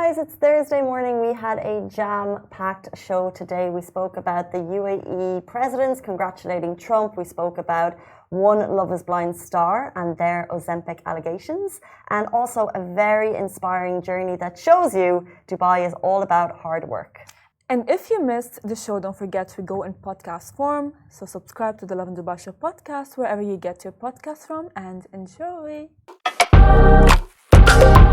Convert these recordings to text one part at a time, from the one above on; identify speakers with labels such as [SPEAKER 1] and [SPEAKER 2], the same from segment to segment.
[SPEAKER 1] guys, it's Thursday morning. We had a jam-packed show today. We spoke about the UAE presidents congratulating Trump. We spoke about one Love is Blind star and their Ozempic allegations, and also a very inspiring journey that shows you Dubai is all about hard work.
[SPEAKER 2] And if you missed the show, don't forget we go in podcast form. So subscribe to the Lovin Dubai Show podcast wherever you get your podcast from, and enjoy.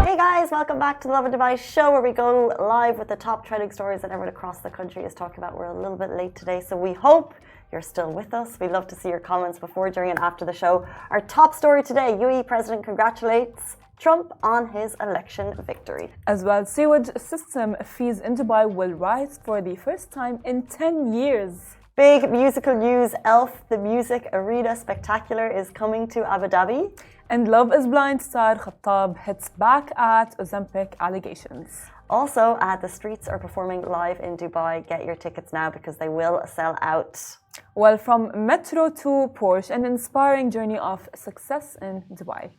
[SPEAKER 1] Hey guys, welcome back to the Lovin Dubai Show, where we go live with the top trending stories that everyone across the country is talking about. We're a little bit late today, so we hope you're still with us. We'd love to see your comments before, during, and after the show. Our top story today: UAE President congratulates Trump on his election victory.
[SPEAKER 2] As well, sewage system fees in Dubai will rise for the first time in 10 years.
[SPEAKER 1] Big musical news: Elf, the Music Arena Spectacular, is coming to Abu Dhabi.
[SPEAKER 2] And Love is Blind star Khattab hits back at Ozempic allegations.
[SPEAKER 1] Also, the streets are performing live in Dubai. Get your tickets now because they will sell out.
[SPEAKER 2] Well, from metro to Porsche, an inspiring journey of success in Dubai.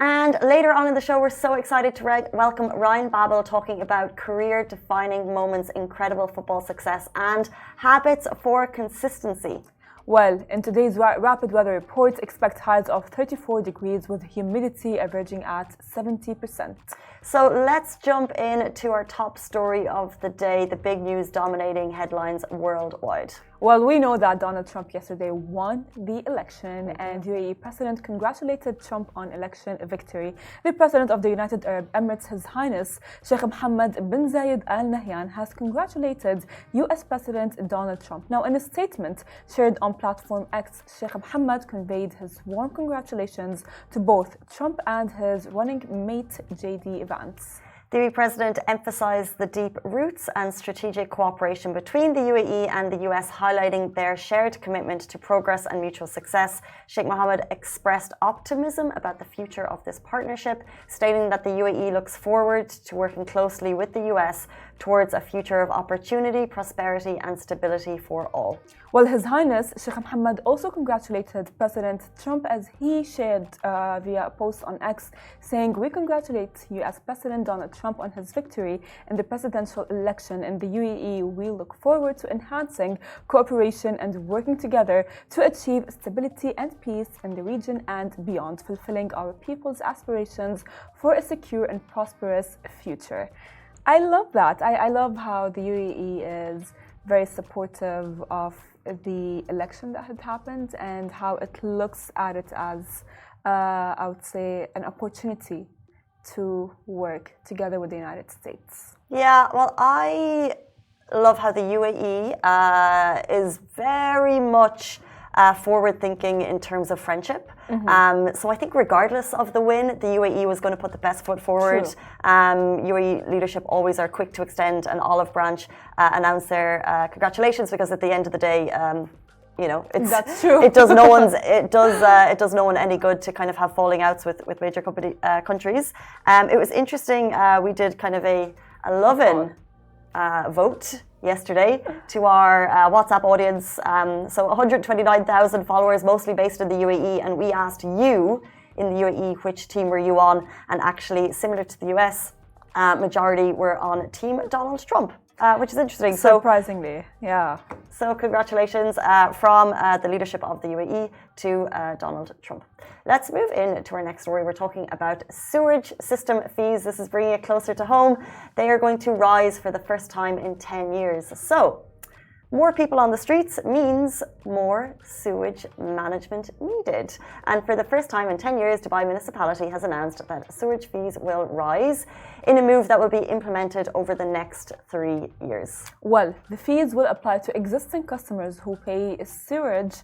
[SPEAKER 1] And later on in the show, we're so excited to welcome Ryan Babel, talking about career-defining moments, incredible football success, and habits for consistency.
[SPEAKER 2] Well, in today's rapid weather report, expect highs of 34 degrees with humidity averaging at 70%.
[SPEAKER 1] So let's jump in to our top story of the day, the big news dominating headlines worldwide.
[SPEAKER 2] Well, we know that Donald Trump yesterday won the election, and UAE President congratulated Trump on election victory. The President of the United Arab Emirates, His Highness Sheikh Mohammed bin Zayed Al Nahyan, has congratulated US President Donald Trump. Now, in a statement shared on platform X, Sheikh Mohammed conveyed his warm congratulations to both Trump and his running mate JD Vance.
[SPEAKER 1] The UAE President emphasized the deep roots and strategic cooperation between the UAE and the US, highlighting their shared commitment to progress and mutual success. Sheikh Mohammed expressed optimism about the future of this partnership, stating that the UAE looks forward to working closely with the US towards a future of opportunity, prosperity, and stability for all.
[SPEAKER 2] Well, His Highness Sheikh Mohammed also congratulated President Trump, as he shared via a post on X, saying, "We congratulate US President Donald Trump on his victory in the presidential election in the UAE. We look forward to enhancing cooperation and working together to achieve stability and peace in the region and beyond, fulfilling our people's aspirations for a secure and prosperous future." I love that. I love how the UAE is very supportive of the election that had happened, and how it looks at it as, I would say, an opportunity to work together with the United States.
[SPEAKER 1] Yeah, well, I love how the UAE is very much forward-thinking in terms of friendship. So I think regardless of the win, the UAE was going to put the best foot forward. UAE leadership always are quick to extend an olive branch, announce their congratulations, because at the end of the day, you know,
[SPEAKER 2] that's true.
[SPEAKER 1] It does no one any good to kind of have falling outs with major countries. It was interesting. We did kind of a Lovin vote yesterday to our WhatsApp audience. So 129,000 followers, mostly based in the UAE, and we asked you in the UAE which team were you on, and actually, similar to the US, majority were on Team Donald Trump. Which is interesting.
[SPEAKER 2] Surprisingly, yeah.
[SPEAKER 1] So congratulations from the leadership of the UAE to Donald Trump. Let's move in to our next story. We're talking about sewage system fees. This is bringing it closer to home. They are going to rise for the first time in 10 years. So more people on the streets means more sewage management needed. And for the first time in 10 years, Dubai municipality has announced that sewage fees will rise in a move that will be implemented over the next 3 years.
[SPEAKER 2] Well, the fees will apply to existing customers who pay sewage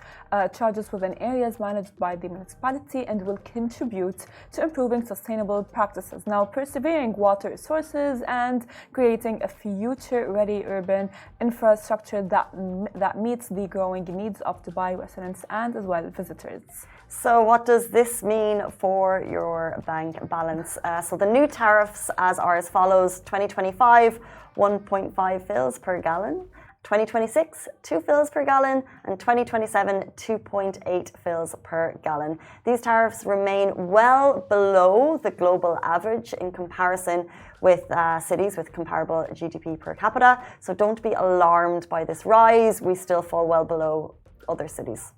[SPEAKER 2] charges within areas managed by the municipality, and will contribute to improving sustainable practices. Now, persevering water sources and creating a future-ready urban infrastructure that meets the growing needs of Dubai residents and as well visitors.
[SPEAKER 1] So what does this mean for your bank balance? So the new tariffs are as follows: 2025, 1.5 fils per gallon. 2026, 2 fills per gallon, and 2027, 2.8 fills per gallon. These tariffs remain well below the global average in comparison with cities with comparable GDP per capita. So don't be alarmed by this rise. We still fall well below other cities.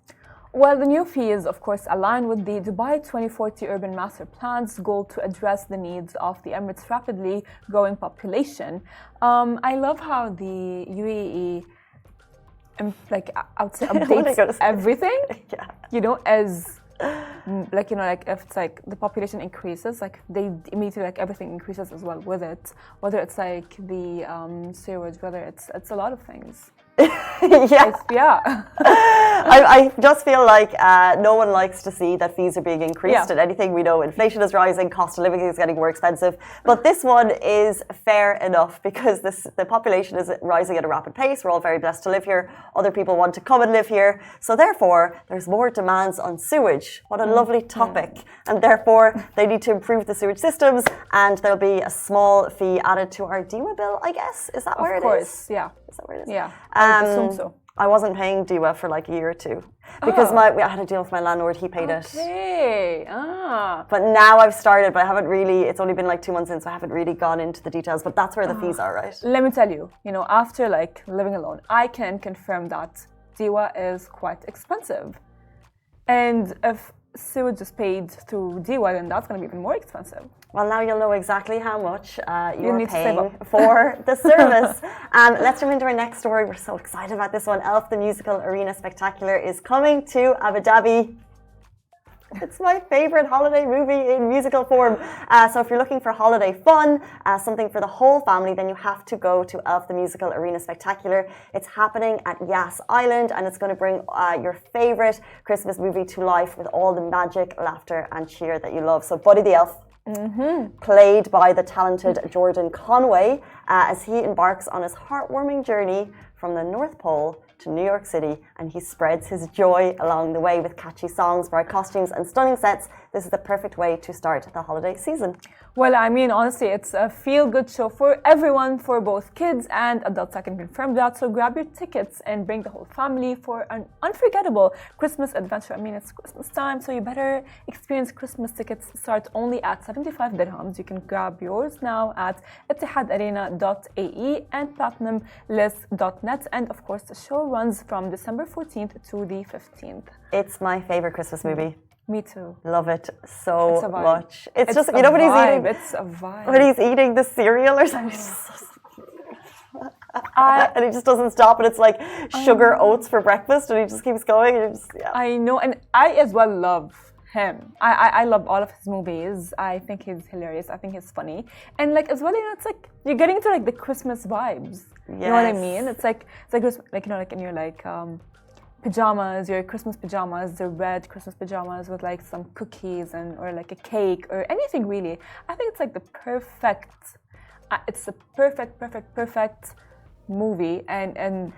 [SPEAKER 2] Well, the new fees, of course, align with the Dubai 2040 Urban Master Plan's goal to address the needs of the Emirates' rapidly growing population. I love how the UAE, I would say, updates everything.
[SPEAKER 1] Yeah.
[SPEAKER 2] You know, as if it's like the population increases, like they immediately everything increases as well with it. Whether it's like the sewage, whether it's a lot of things.
[SPEAKER 1] Yeah. I just feel like no one likes to see that fees are being increased and anything. We know inflation is rising, cost of living is getting more expensive. But this one is fair enough because the population is rising at a rapid pace. We're all very blessed to live here. Other people want to come and live here. So therefore, there's more demands on sewage. What a lovely topic. And therefore, they need to improve the sewage systems and there'll be a small fee added to our DEWA bill, I guess. Is that where it is?
[SPEAKER 2] Of course, yeah.
[SPEAKER 1] Is that where it is?
[SPEAKER 2] Yeah, I assume so.
[SPEAKER 1] I wasn't paying DEWA for like a year or two because I had a deal with my landlord. He paid it.
[SPEAKER 2] Okay.
[SPEAKER 1] But now I've started, but I haven't really. It's only been like 2 months in, so I haven't really gone into the details. But that's where the fees are, right?
[SPEAKER 2] Let me tell you. You know, after living alone, I can confirm that DEWA is quite expensive, and if sewage is paid through DEWA, then that's going to be even more expensive.
[SPEAKER 1] Well, now you'll know exactly how much you're paying for the service. Let's jump into our next story. We're so excited about this one. Elf, the musical arena spectacular, is coming to Abu Dhabi. It's my favorite holiday movie in musical form. So if you're looking for holiday fun, something for the whole family, then you have to go to Elf, the musical arena spectacular. It's happening at Yas Island, and it's going to bring your favorite Christmas movie to life with all the magic, laughter, and cheer that you love. So Buddy the Elf, played by the talented Jordan Conway, as he embarks on his heartwarming journey from the North Pole to New York City, and he spreads his joy along the way with catchy songs, bright costumes, and stunning sets. This is the perfect way to start the holiday season.
[SPEAKER 2] Well, I mean, honestly, it's a feel-good show for everyone, for both kids and adults. I can confirm that. So grab your tickets and bring the whole family for an unforgettable Christmas adventure. I mean, it's Christmas time, so you better experience Christmas. Tickets start only at 75 dirhams. You can grab yours now at ettihadarena.ae and platinumlist.net. And of course, the show runs from December 14th to the 15th.
[SPEAKER 1] It's my favorite Christmas movie.
[SPEAKER 2] Me too.
[SPEAKER 1] Love it so much. It's just,
[SPEAKER 2] you know
[SPEAKER 1] what he's eating?
[SPEAKER 2] It's a vibe.
[SPEAKER 1] When he's eating the cereal or something, and he just doesn't stop, and it's like sugar oats for breakfast, and he just keeps going. And
[SPEAKER 2] I know, and I as well love him. I love all of his movies. I think he's hilarious. I think he's funny, and as well, it's like you're getting to the Christmas vibes. Yes. You know what I mean? It's like in your pajamas, your Christmas pajamas, the red Christmas pajamas with some cookies or a cake or anything really. I think it's the perfect. It's a perfect movie, and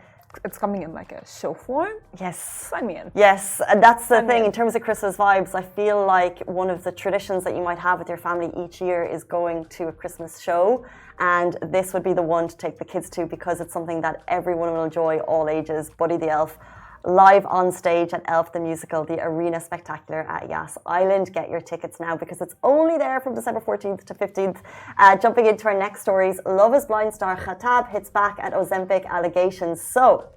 [SPEAKER 2] it's coming in a show form.
[SPEAKER 1] Yes,
[SPEAKER 2] sign me in.
[SPEAKER 1] Yes, and that's the thing in terms of Christmas vibes. I feel like one of the traditions that you might have with your family each year is going to a Christmas show, and this would be the one to take the kids to because it's something that everyone will enjoy, all ages. Buddy the Elf, live on stage at Elf the Musical, the Arena Spectacular at Yas Island. Get your tickets now because it's only there from December 14th to 15th. Jumping into our next stories, Love is Blind star Khattab hits back at Ozempic allegations. So,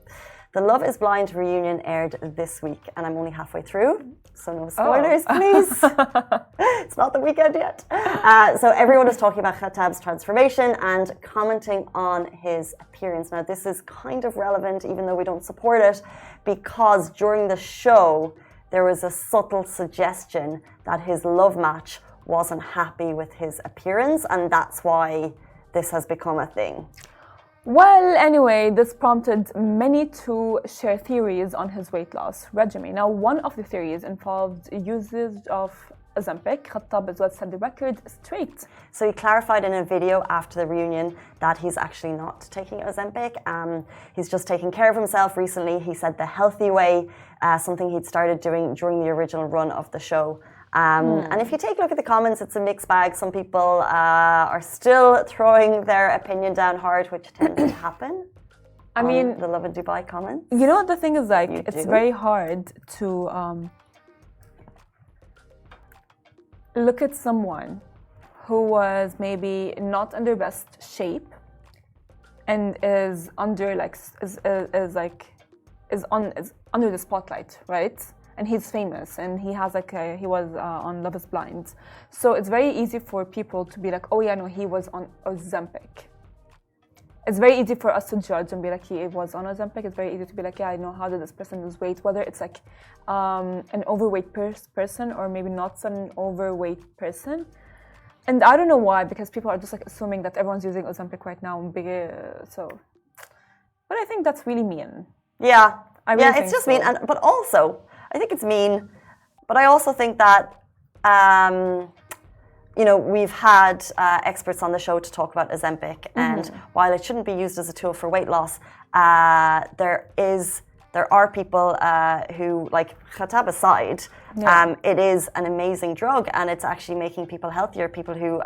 [SPEAKER 1] the Love is Blind reunion aired this week, and I'm only halfway through, so no spoilers, please. It's not the weekend yet. So everyone is talking about Khattab's transformation and commenting on his appearance. Now, this is kind of relevant, even though we don't support it, because during the show, there was a subtle suggestion that his love match wasn't happy with his appearance, and that's why this has become a thing.
[SPEAKER 2] Well, anyway, this prompted many to share theories on his weight loss regimen. Now, one of the theories involved usage of Ozempic. Khattab as well set the record straight.
[SPEAKER 1] So he clarified in a video after the reunion that he's actually not taking Ozempic. He's just taking care of himself recently. He said the healthy way, something he'd started doing during the original run of the show. And if you take a look at the comments, it's a mixed bag. Some people are still throwing their opinion down hard, which tends to happen.
[SPEAKER 2] I mean,
[SPEAKER 1] the Lovin Dubai comments?
[SPEAKER 2] You know, the thing is, like, it's very hard to look at someone who was maybe not in their best shape and is under like is under the spotlight, right? And he's famous, and he has like he was on Love Is Blind, so it's very easy for people to be like, oh yeah, no, he was on Ozempic. It's very easy for us to judge and be like, he was on Ozempic. It's very easy to be like, yeah, I know how did this person lose weight, whether it's like an overweight person or maybe not an overweight person. And I don't know why, because people are just like assuming that everyone's using Ozempic right now. But I think that's really mean.
[SPEAKER 1] Yeah,
[SPEAKER 2] Really
[SPEAKER 1] it's just mean. But also, I think it's mean. But I also think that, you know, we've had experts on the show to talk about Ozempic, and while it shouldn't be used as a tool for weight loss, there are people who, like Khattab aside, it is an amazing drug, and it's actually making people healthier. People who,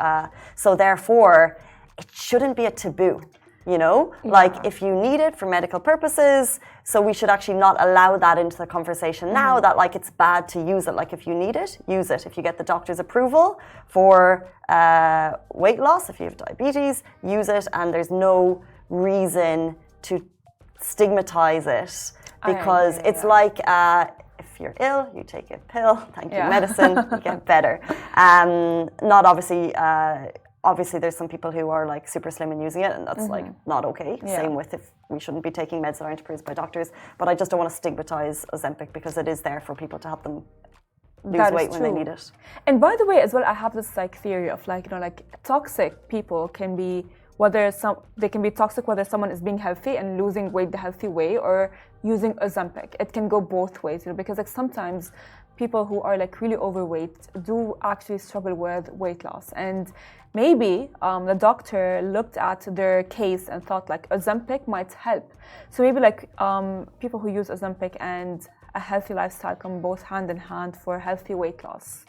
[SPEAKER 1] so therefore, it shouldn't be a taboo. You know, like if you need it for medical purposes, so we should actually not allow that into the conversation now that like it's bad to use it. Like if you need it, use it. If you get the doctor's approval for weight loss, if you have diabetes, use it. And there's no reason to stigmatize it because it's like if you're ill, you take a pill, thank you, medicine, you get better. Not obviously. Obviously, there's some people who are like super slim and using it, and that's like not okay. Same with if we shouldn't be taking meds that aren't approved by doctors. But I just don't want to stigmatize Ozempic because it is there for people to help them lose weight when they need it.
[SPEAKER 2] And by the way, as well, I have this like theory of like, you know, like toxic people can be they can be toxic whether someone is being healthy and losing weight the healthy way or using Ozempic. It can go both ways, you know, because like sometimes people who are like really overweight do actually struggle with weight loss, and maybe the doctor looked at their case and thought like Ozempic might help. So maybe like people who use Ozempic and a healthy lifestyle come both hand in hand for healthy weight loss,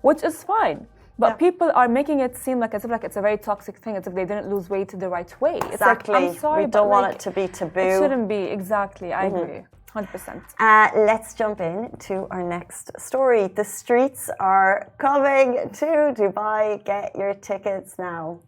[SPEAKER 2] which is fine. But people are making it seem like as if like it's a very toxic thing, as if they didn't lose weight the right way.
[SPEAKER 1] Exactly.
[SPEAKER 2] It's like, I'm sorry,
[SPEAKER 1] we don't want
[SPEAKER 2] like,
[SPEAKER 1] it to be taboo.
[SPEAKER 2] It shouldn't be, exactly. I agree. 100%.
[SPEAKER 1] Let's jump in to our next story. The streets are coming to Dubai. Get your tickets now.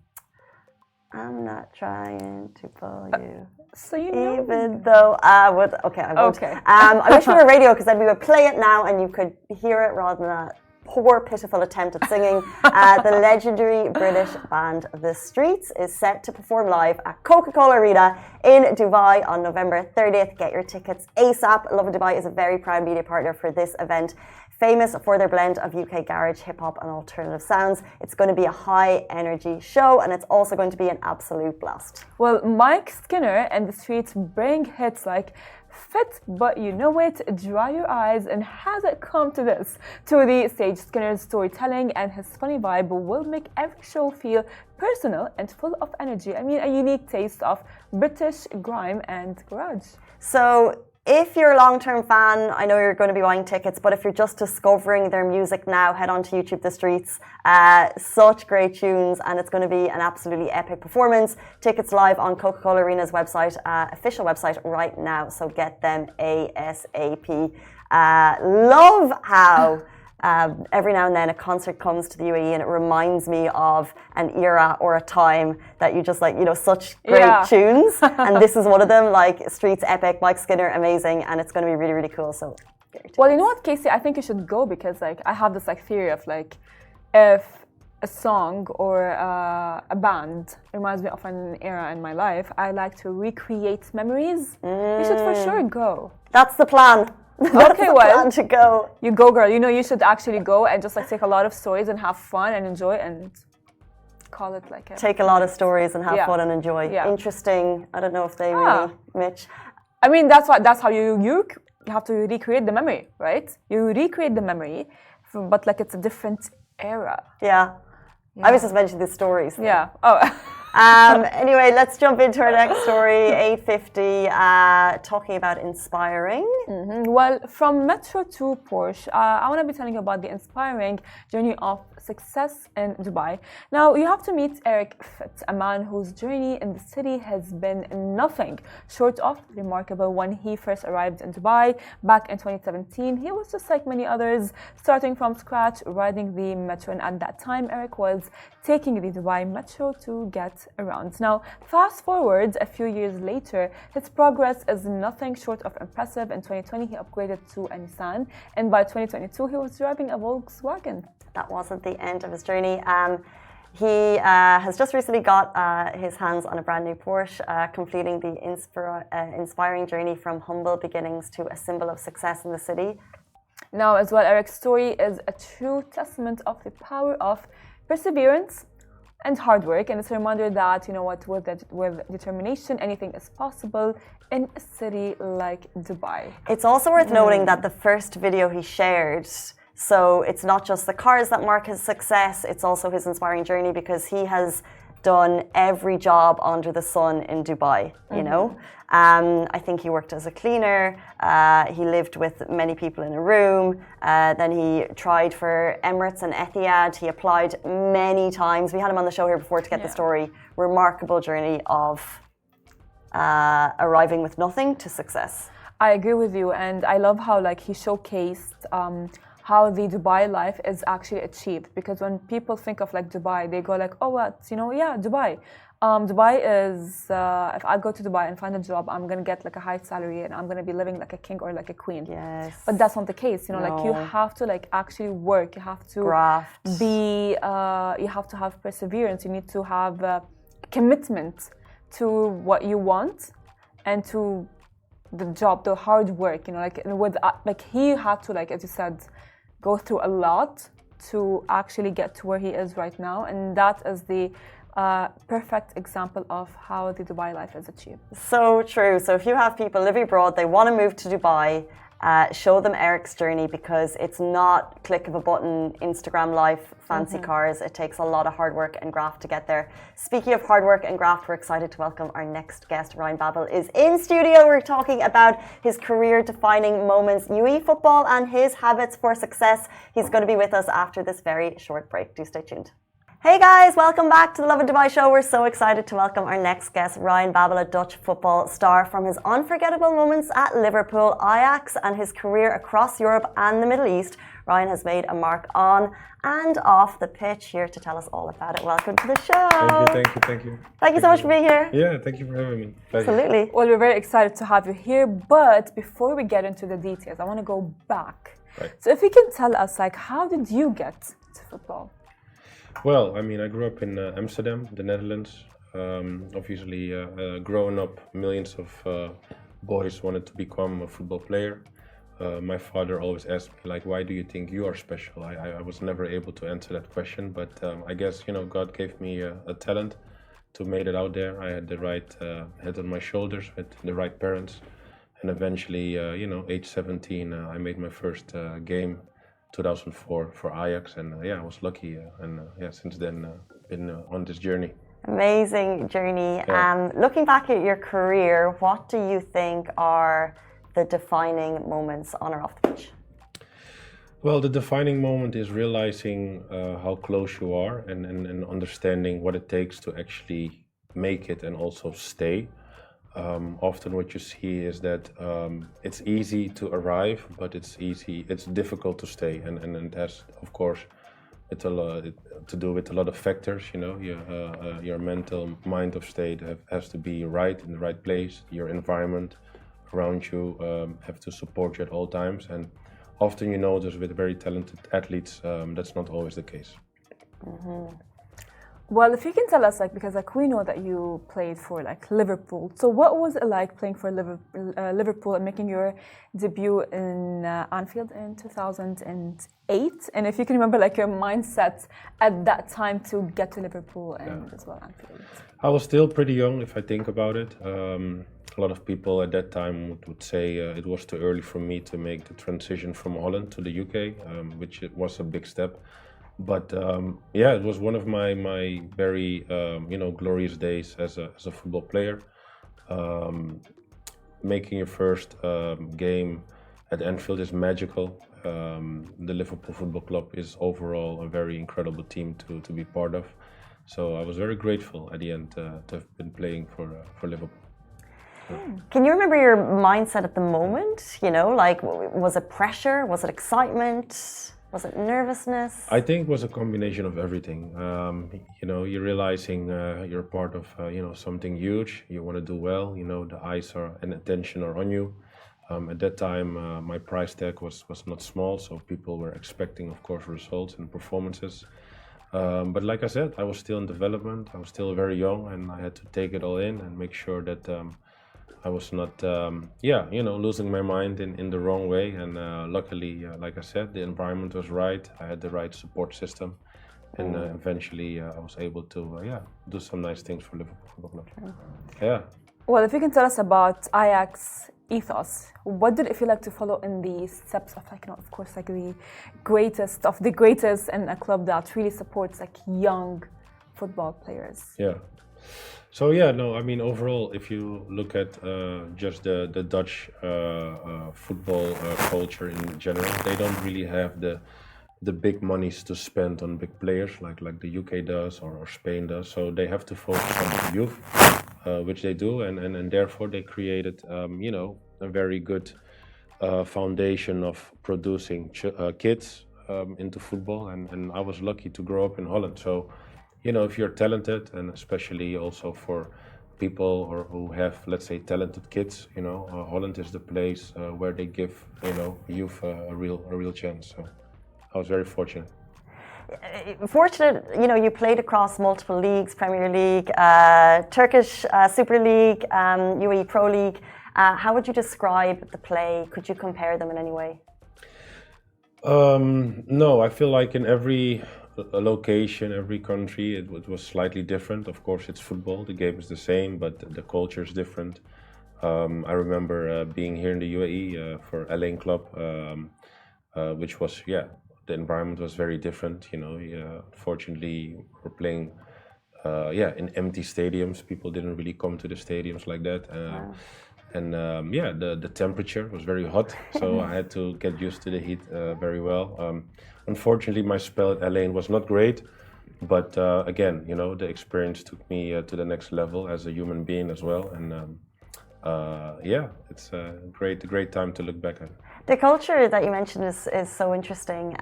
[SPEAKER 1] I'm not trying to pull you.
[SPEAKER 2] So you know.
[SPEAKER 1] Even though I would. Okay, I won't.
[SPEAKER 2] Okay.
[SPEAKER 1] I wish we were radio because then we would play it now and you could hear it rather than that poor, pitiful attempt at singing. The legendary British band The Streets is set to perform live at Coca-Cola Arena in Dubai on November 30th. Get your tickets ASAP. Lovin Dubai is a very proud media partner for this event. Famous for their blend of UK garage, hip-hop and alternative sounds. It's going to be a high-energy show, and it's also going to be an absolute blast.
[SPEAKER 2] Well, Mike Skinner and The Streets bring hits like Fit, But You Know It, Dry Your Eyes, and Has It Come to This to the stage. Skinner's storytelling and his funny vibe will make every show feel personal and full of energy. I mean, a unique taste of British grime and garage.
[SPEAKER 1] So, if you're a long-term fan, I know you're going to be buying tickets, but if you're just discovering their music now, head on to YouTube The Streets. Such great tunes, and it's going to be an absolutely epic performance. Tickets live on Coca-Cola Arena's website, official website right now, so get them ASAP. Love how every now and then a concert comes to the UAE and it reminds me of an era or a time that you just like, you know, such great tunes. And this is one of them, like Streets epic, Mike Skinner amazing, and it's going to be really, really cool. So,
[SPEAKER 2] well, you know what, Casey, I think you should go because like I have this like theory of like if a song or a band reminds me of an era in my life, I like to recreate memories. You should for sure go.
[SPEAKER 1] That's the plan.
[SPEAKER 2] Okay, well,
[SPEAKER 1] to go.
[SPEAKER 2] You go, girl. You know, you should actually go and just like take a lot of stories and have fun and enjoy and call it like a...
[SPEAKER 1] Take a lot of stories and have fun and enjoy. Interesting. I don't know if they really, Mitch.
[SPEAKER 2] I mean, that's how you have to recreate the memory, right? You recreate the memory, but like it's a different era.
[SPEAKER 1] Yeah. I was just mentioning the stories.
[SPEAKER 2] Yeah. Oh.
[SPEAKER 1] Anyway, let's jump into our next story, 8:50, talking about inspiring.
[SPEAKER 2] Well, from Metro to Porsche, I want to be telling you about the inspiring journey of success in Dubai. Now, you have to meet Eric Fitz, a man whose journey in the city has been nothing short of remarkable. When he first arrived in Dubai back in 2017, he was just like many others, starting from scratch, riding the metro. And at that time, Eric was taking the Dubai metro to get around. Now, fast forward a few years later, his progress is nothing short of impressive. In 2020, he upgraded to a Nissan, and by 2022, he was driving a Volkswagen.
[SPEAKER 1] That wasn't the end of his journey. He has just recently got his hands on a brand new Porsche, completing the inspiring journey from humble beginnings to a symbol of success in the city.
[SPEAKER 2] Now, as well, Eric's story is a true testament of the power of perseverance and hard work, and it's a reminder that, you know what, with determination, anything is possible in a city like Dubai.
[SPEAKER 1] It's also worth noting that the first video he shared, so it's not just the cars that mark his success, it's also his inspiring journey, because he has done every job under the sun in Dubai, you know. I think he worked as a cleaner, he lived with many people in a room, then he tried for Emirates and Etihad, he applied many times. We had him on the show here before to get the story. Remarkable journey of arriving with nothing to success.
[SPEAKER 2] I agree with you, and I love how like he showcased how the Dubai life is actually achieved, because when people think of like Dubai, they go like, oh, what, you know, yeah, Dubai. Dubai is, if I go to Dubai and find a job, I'm going to get like a high salary and I'm going to be living like a king or like a queen.
[SPEAKER 1] Yes.
[SPEAKER 2] But that's not the case, you know, like you have to like actually work, you have to
[SPEAKER 1] graft.
[SPEAKER 2] You have to have perseverance, you need to have commitment to what you want and to the job, the hard work, you know, like with like he had to, like as you said, go through a lot to actually get to where he is right now, and that is the perfect example of how the Dubai life is achieved.
[SPEAKER 1] So true. So if you have people living abroad, they want to move to Dubai, show them Eric's journey, because it's not click of a button, Instagram life, fancy cars. It takes a lot of hard work and graft to get there. Speaking of hard work and graft, we're excited to welcome our next guest. Ryan Babel is in studio. We're talking about his career-defining moments, UAE football, and his habits for success. He's going to be with us after this very short break. Do stay tuned. Hey guys, welcome back to the Lovin Dubai show. We're so excited to welcome our next guest, Ryan Babel, a Dutch football star. From his unforgettable moments at Liverpool, Ajax, and his career across Europe and the Middle East, Ryan has made a mark on and off the pitch. Here to tell us all about it. Welcome to the show.
[SPEAKER 3] Thank you.
[SPEAKER 1] Thank you so much for being here.
[SPEAKER 3] Yeah, thank you for having me. Pleasure.
[SPEAKER 1] Absolutely.
[SPEAKER 2] Well, we're very excited to have you here, but before we get into the details, I want to go back.
[SPEAKER 3] Right.
[SPEAKER 2] So if you can tell us, like, how did you get to football?
[SPEAKER 3] Well, I mean, I grew up in Amsterdam, the Netherlands. Obviously, growing up, millions of boys wanted to become a football player. My father always asked me, like, why do you think you are special? I was never able to answer that question, but I guess, you know, God gave me a talent to make it out there. I had the right head on my shoulders with the right parents. And eventually, you know, age 17, I made my first game. 2004 for Ajax, and I was lucky, and since then been on this journey.
[SPEAKER 1] Amazing journey.
[SPEAKER 3] Yeah.
[SPEAKER 1] Looking back at your career, what do you think are the defining moments on or off the pitch?
[SPEAKER 3] Well, the defining moment is realizing how close you are, and understanding what it takes to actually make it and also stay. Often what you see is that it's easy to arrive, but it's difficult to stay, and it has, of course, to do with a lot of factors. You know, your mental mind of state has to be right in the right place. Your environment around you have to support you at all times, and often you notice with very talented athletes that's not always the case.
[SPEAKER 1] Mm-hmm.
[SPEAKER 2] Well, if you can tell us, like, because like we know that you played for like Liverpool, so what was it like playing for Liverpool and making your debut in Anfield in 2008? And if you can remember, like, your mindset at that time to get to Liverpool and as well Anfield.
[SPEAKER 3] I was still pretty young, if I think about it. A lot of people at that time would say it was too early for me to make the transition from Holland to the UK, which it was a big step. But it was one of my very glorious days as a football player. Making your first game at Anfield is magical. The Liverpool Football Club is overall a very incredible team to be part of. So I was very grateful at the end to have been playing for Liverpool.
[SPEAKER 1] Can you remember your mindset at the moment? You know, like, was it pressure? Was it excitement? Was it nervousness?
[SPEAKER 3] I think it was a combination of everything. You know, you're realizing you're part of something huge. You want to do well. You know, the eyes and attention are on you. At that time, my price tag was not small, so people were expecting, of course, results and performances. But like I said, I was still in development. I was still very young, and I had to take it all in and make sure that I was not, losing my mind in the wrong way. And luckily, like I said, the environment was right. I had the right support system, and eventually I was able to, do some nice things for Liverpool Football Club. Yeah.
[SPEAKER 2] Well, if you can tell us about Ajax ethos, what did it feel like to follow in the steps of, like, of course, like the greatest of the greatest, and a club that really supports like young football players?
[SPEAKER 3] Yeah. So I mean, overall, if you look at just the Dutch football culture in general, they don't really have the big monies to spend on big players like the UK does or Spain does. So they have to focus on the youth, which they do, and therefore they created a very good foundation of producing kids into football, and I was lucky to grow up in Holland. So if you're talented, and especially also for people who have, let's say, talented kids, Holland is the place where they give youth a real chance. So I was very fortunate.
[SPEAKER 1] Fortunate, you played across multiple leagues: Premier League, Turkish Super League, UAE Pro League. How would you describe the play? Could you compare them in any way?
[SPEAKER 3] No, I feel like in every location, every country, it was slightly different. Of course, it's football, the game is the same, but the culture is different. I remember being here in the UAE for Al Ain Club, which was, the environment was very different. Fortunately, we're playing in empty stadiums. People didn't really come to the stadiums like that.
[SPEAKER 1] Wow.
[SPEAKER 3] And the temperature was very hot, so I had to get used to the heat very well. Unfortunately, my spell at Al Ain was not great, but again, the experience took me to the next level as a human being as well. And it's a great time to look back at.
[SPEAKER 1] The culture that you mentioned is so interesting.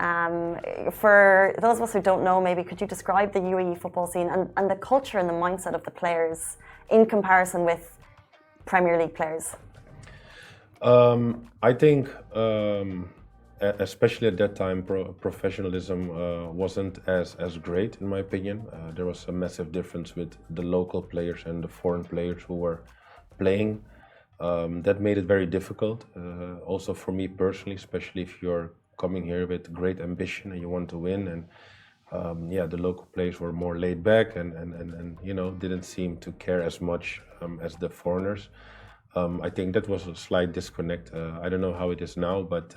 [SPEAKER 1] For those of us who don't know, maybe could you describe the UAE football scene and the culture and the mindset of the players in comparison with Premier League players?
[SPEAKER 3] I think, especially at that time, professionalism wasn't as great, in my opinion. There was a massive difference with the local players and the foreign players who were playing. That made it very difficult. Also for me personally, especially if you're coming here with great ambition and you want to win. And the local players were more laid back and didn't seem to care as much as the foreigners. I think that was a slight disconnect. I don't know how it is now, but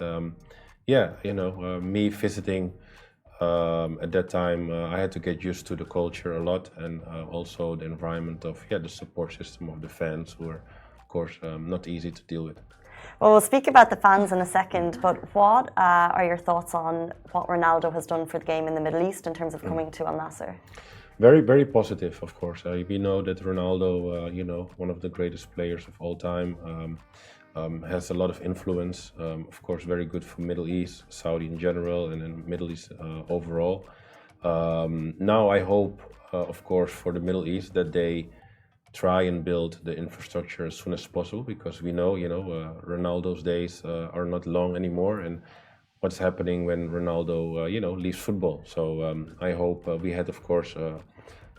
[SPEAKER 3] me visiting at that time, I had to get used to the culture a lot, and also the environment of the support system of the fans, who were, of course, not easy to deal with.
[SPEAKER 1] Well, we'll speak about the fans in a second, but what are your thoughts on what Ronaldo has done for the game in the Middle East in terms of coming to Al Nassr?
[SPEAKER 3] Very, very positive, of course. We know that Ronaldo, one of the greatest players of all time, has a lot of influence. Of course, very good for Middle East, Saudi in general, and then Middle East overall. Now I hope, of course, for the Middle East that they try and build the infrastructure as soon as possible, because we know, Ronaldo's days are not long anymore, and what's happening when Ronaldo, leaves football. So I hope we had, of course,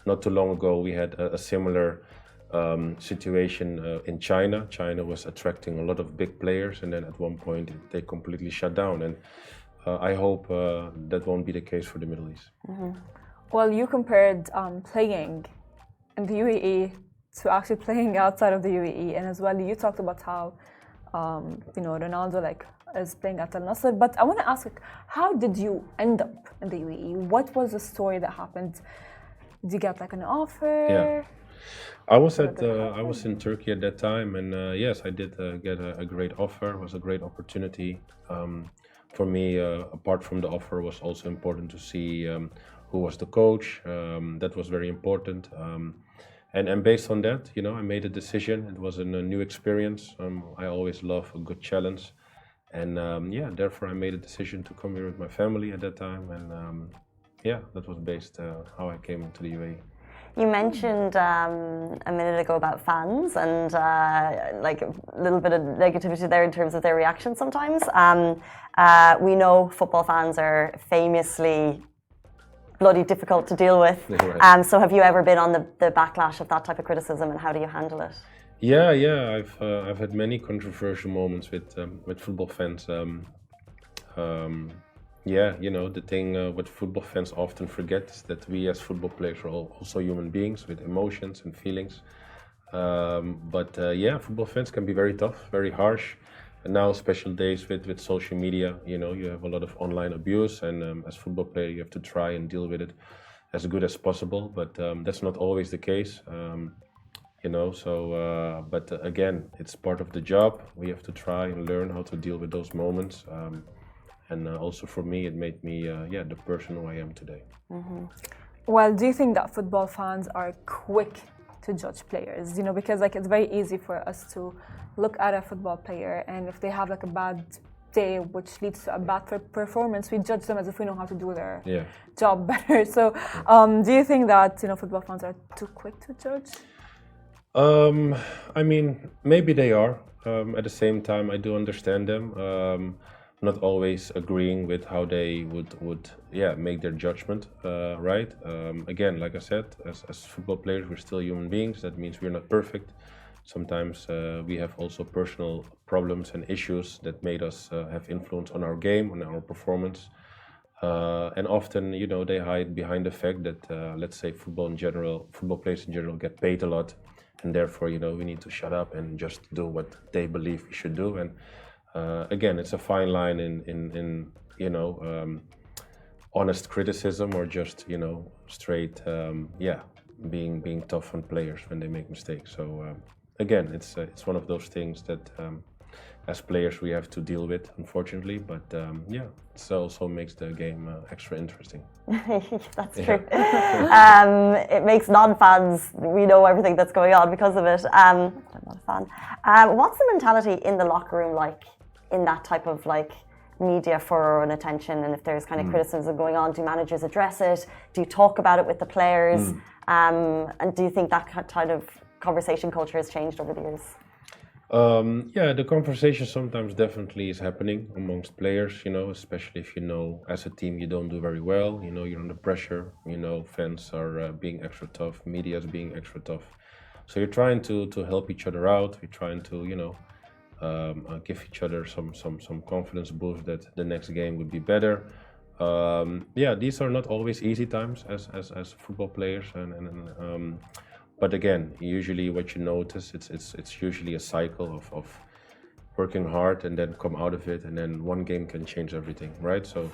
[SPEAKER 3] not too long ago, we had a similar situation in China. China was attracting a lot of big players, and then at one point they completely shut down. And I hope that won't be the case for the Middle East.
[SPEAKER 2] Mm-hmm. Well, you compared playing in the UAE to actually playing outside of the UAE, and as well you talked about how Ronaldo is playing at Al Nassr. But I want to ask, how did you end up in the UAE? What was the story that happened? Did you get an offer?
[SPEAKER 3] I was in Turkey at that time, and yes, I did get a great offer. It was a great opportunity. For me, apart from the offer, was also important to see who was the coach. That was very important. And based on that, you know, I made a decision. It was a new experience. I always love a good challenge, and yeah, therefore I made a decision to come here with my family at that time, and yeah, that was based how I came into the UAE.
[SPEAKER 1] You mentioned a minute ago about fans and like a little bit of negativity there in terms of their reaction sometimes. We know football fans are famously bloody difficult to deal with.
[SPEAKER 3] Right.
[SPEAKER 1] So have you ever been on the backlash of that type of criticism, and how do you handle it?
[SPEAKER 3] Yeah. I've had many controversial moments with football fans. Yeah, you know, the thing what football fans often forget is that we as football players are also human beings with emotions and feelings. But yeah, football fans can be very tough, very harsh. And now, special days with social media, you know, you have a lot of online abuse, and as football player, you have to try and deal with it as good as possible. But that's not always the case, you know. So, but again, it's part of the job. We have to try and learn how to deal with those moments. And also for me, it made me, yeah, the person who I am today.
[SPEAKER 1] Mm-hmm.
[SPEAKER 2] Well, do you think that football fans are quick to judge players? You know, because like it's very easy for us to look at a football player, and if they have like a bad day, which leads to a bad performance, we judge them as if we know how to do their job better. So, do you think that, you know, football fans are too quick to judge?
[SPEAKER 3] I mean, maybe they are. At the same time, I do understand them. Not always agreeing with how they would make their judgment right. Again, like I said, as football players, we're still human beings. That means we're not perfect. Sometimes we have also personal problems and issues that made us have influence on our game, on our performance. And often, you know, they hide behind the fact that, let's say, football players in general get paid a lot, and therefore, you know, we need to shut up and just do what they believe we should do. And again, it's a fine line in you know, honest criticism or just, you know, straight being tough on players when they make mistakes. So again, it's one of those things that as players we have to deal with, unfortunately. But yeah, it also makes the game extra interesting.
[SPEAKER 1] That's true. It makes non-fans, we know everything that's going on because of it. I'm not a fan. What's the mentality in the locker room like in that type of like media for an attention, and if there's kind of criticism going on, do managers address it? Do you talk about it with the players? And do you think that kind of conversation culture has changed over the years?
[SPEAKER 3] Yeah, the conversation sometimes definitely is happening amongst players, you know, especially if you know as a team you don't do very well, you know, you're under pressure, you know, fans are being extra tough, media is being extra tough. So you're trying to help each other out, you're trying to, you know, give each other some confidence boost that the next game would be better. Yeah, these are not always easy times as football players, and but again, usually what you notice, it's usually a cycle of working hard and then come out of it, and then one game can change everything, right? So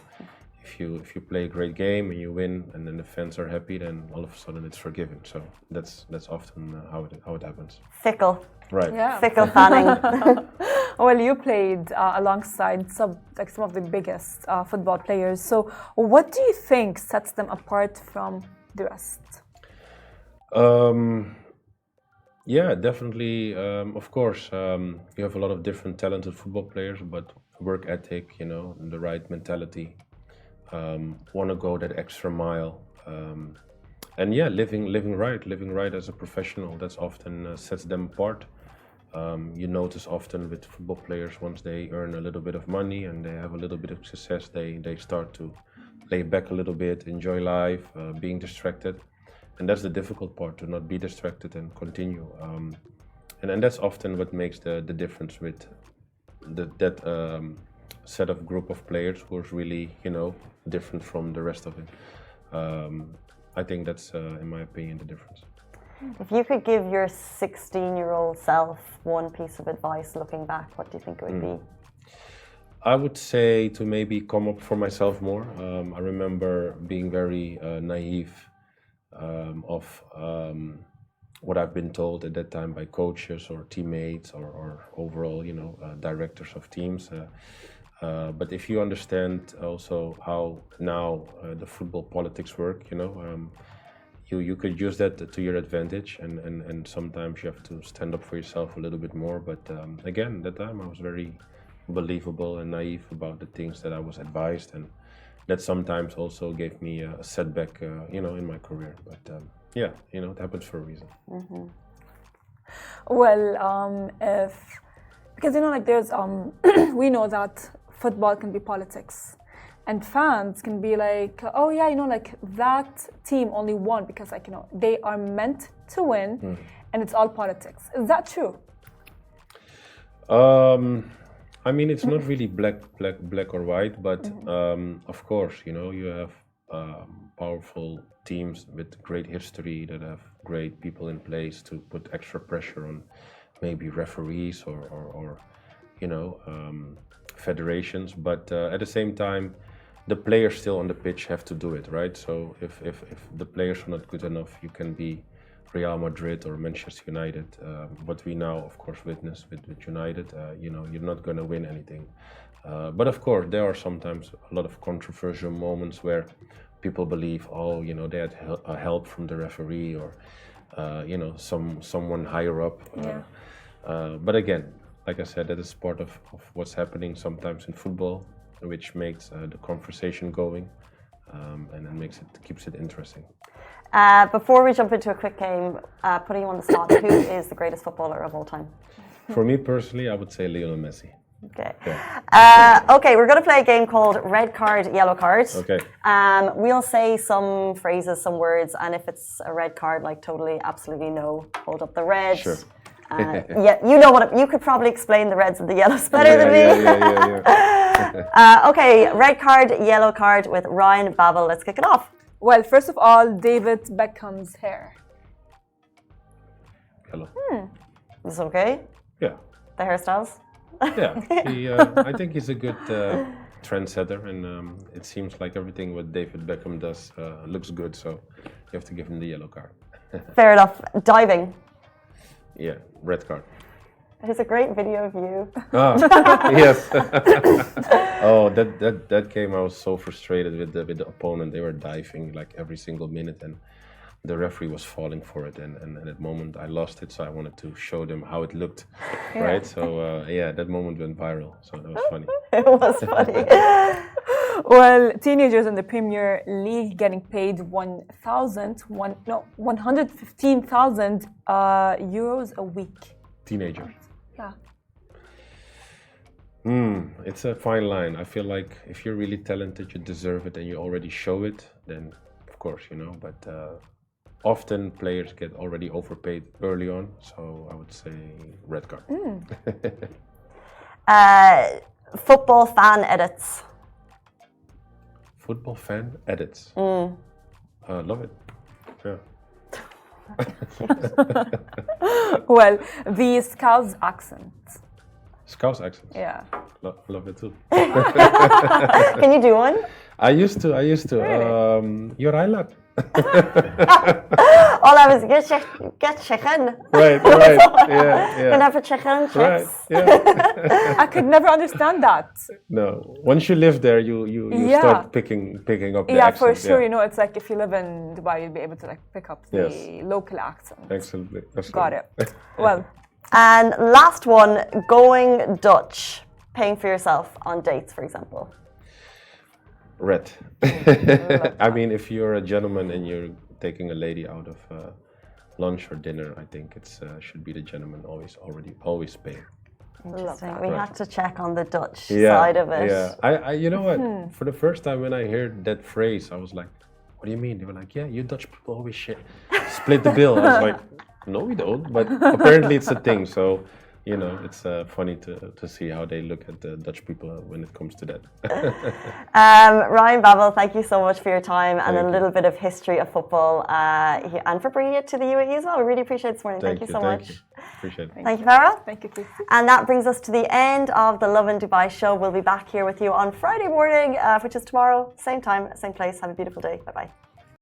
[SPEAKER 3] if you play a great game and you win, and then the fans are happy, then all of a sudden it's forgiven. So that's often how it happens.
[SPEAKER 1] Fickle.
[SPEAKER 3] Right.
[SPEAKER 2] Yeah.
[SPEAKER 1] Fickle fanning.
[SPEAKER 2] Well, you played alongside some of the biggest football players. So what do you think sets them apart from the rest?
[SPEAKER 3] Yeah, definitely. Of course, you have a lot of different talented football players, but work ethic, you know, the right mentality, want to go that extra mile, and yeah, living right as a professional. That's often sets them apart. You notice often with football players, once they earn a little bit of money and they have a little bit of success, they start to lay back a little bit, enjoy life, being distracted. And that's the difficult part, to not be distracted and continue. And that's often what makes the difference with that set of group of players who is really, you know, different from the rest of it. I think that's, in my opinion, the difference.
[SPEAKER 1] If you could give your 16-year-old self one piece of advice looking back, what do you think it would be?
[SPEAKER 3] I would say to maybe come up for myself more. I remember being very naive of what I've been told at that time by coaches or teammates or overall, directors of teams. But if you understand also how now the football politics work, you could use that to your advantage, and sometimes you have to stand up for yourself a little bit more. But again, that time I was very believable and naive about the things that I was advised, and that sometimes also gave me a setback, in my career. But it happens for a reason.
[SPEAKER 1] Mm-hmm.
[SPEAKER 2] Well, because there's we know that football can be politics, and fans can be like, oh yeah, that team only won because they are meant to win, and it's all politics. Is that true?
[SPEAKER 3] I mean, it's not really black or white, but of course, you have powerful teams with great history that have great people in place to put extra pressure on maybe referees or federations. But at the same time, the players still on the pitch have to do it, right? So if the players are not good enough, you can be Real Madrid or Manchester United. What we now, of course, witness with United, you're not going to win anything. But of course, there are sometimes a lot of controversial moments where people believe, they had help from the referee or, someone higher up. But again, like I said, that is part of what's happening sometimes in football, which makes the conversation going, and keeps it interesting.
[SPEAKER 1] Before we jump into a quick game, putting you on the spot, who is the greatest footballer of all time?
[SPEAKER 3] For me personally, I would say Lionel Messi.
[SPEAKER 1] Okay.
[SPEAKER 3] Yeah.
[SPEAKER 1] Okay, we're going to play a game called Red Card, Yellow Card.
[SPEAKER 3] Okay.
[SPEAKER 1] We'll say some phrases, some words, and if it's a red card, totally, absolutely no, hold up the red.
[SPEAKER 3] Sure.
[SPEAKER 1] Yeah, you know what? You could probably explain the reds and the yellows better than me.
[SPEAKER 3] Yeah.
[SPEAKER 1] Okay, red card, yellow card with Ryan Babel. Let's kick it off.
[SPEAKER 2] Well, first of all, David Beckham's hair.
[SPEAKER 3] Hello.
[SPEAKER 1] Is this okay?
[SPEAKER 3] Yeah.
[SPEAKER 1] The hairstyles?
[SPEAKER 3] Yeah. I think he's a good trendsetter, and it seems like everything what David Beckham does looks good, so you have to give him the yellow card.
[SPEAKER 1] Fair enough. Diving.
[SPEAKER 3] Yeah, red card.
[SPEAKER 1] There's a great video of you.
[SPEAKER 3] Yes. Oh, that game I was so frustrated with the opponent. They were diving like every single minute, and the referee was falling for it. And at that moment I lost it, so I wanted to show them how it looked, right? So that moment went viral. So that was funny.
[SPEAKER 1] It was funny.
[SPEAKER 2] Well, teenagers in the Premier League getting paid 115,000 euros a week.
[SPEAKER 3] Teenagers.
[SPEAKER 2] Yeah.
[SPEAKER 3] It's a fine line. I feel like if you're really talented, you deserve it, and you already show it, then of course, but often players get already overpaid early on, so I would say red card.
[SPEAKER 1] Football fan edits.
[SPEAKER 3] Football fan edits. Love it. Yeah.
[SPEAKER 2] Well, the Scouse accent.
[SPEAKER 3] Scouse accent.
[SPEAKER 2] Yeah.
[SPEAKER 3] Love it too.
[SPEAKER 1] Can you do one?
[SPEAKER 3] I used to.
[SPEAKER 2] Really?
[SPEAKER 3] You're Island.
[SPEAKER 1] All I was get chicken.
[SPEAKER 3] Right. Yeah.
[SPEAKER 1] Can I have a chicken chips?
[SPEAKER 3] Right. Yeah.
[SPEAKER 2] I could never understand that.
[SPEAKER 3] No. Once you live there, you start picking up the accent.
[SPEAKER 2] For sure. It's like if you live in Dubai, you'll be able to pick up the local accent.
[SPEAKER 3] Absolutely.
[SPEAKER 2] Got it. Well.
[SPEAKER 1] And last one, going Dutch, paying for yourself on dates, for example.
[SPEAKER 3] Red. I mean, if you're a gentleman and you're taking a lady out of lunch or dinner, I think it should be the gentleman always pay.
[SPEAKER 1] Interesting. We have to check on the Dutch side of it.
[SPEAKER 3] Yeah. I you know what? For the first time when I heard that phrase, I was like, "What do you mean?" They were like, "Yeah, you Dutch people always split the bill." I was like, "No, we don't." But apparently it's a thing. So. It's funny to see how they look at the Dutch people when it comes to that.
[SPEAKER 1] Ryan Babel, thank you so much for your time and a little bit of history of football and for bringing it to the UAE as well. We really appreciate it this morning. Thank you so much.
[SPEAKER 3] Appreciate it.
[SPEAKER 1] Thank you, Farah.
[SPEAKER 2] Thank you, Christy.
[SPEAKER 1] And that brings us to the end of the Lovin Dubai show. We'll be back here with you on Friday morning, which is tomorrow, same time, same place. Have a beautiful day. Bye-bye.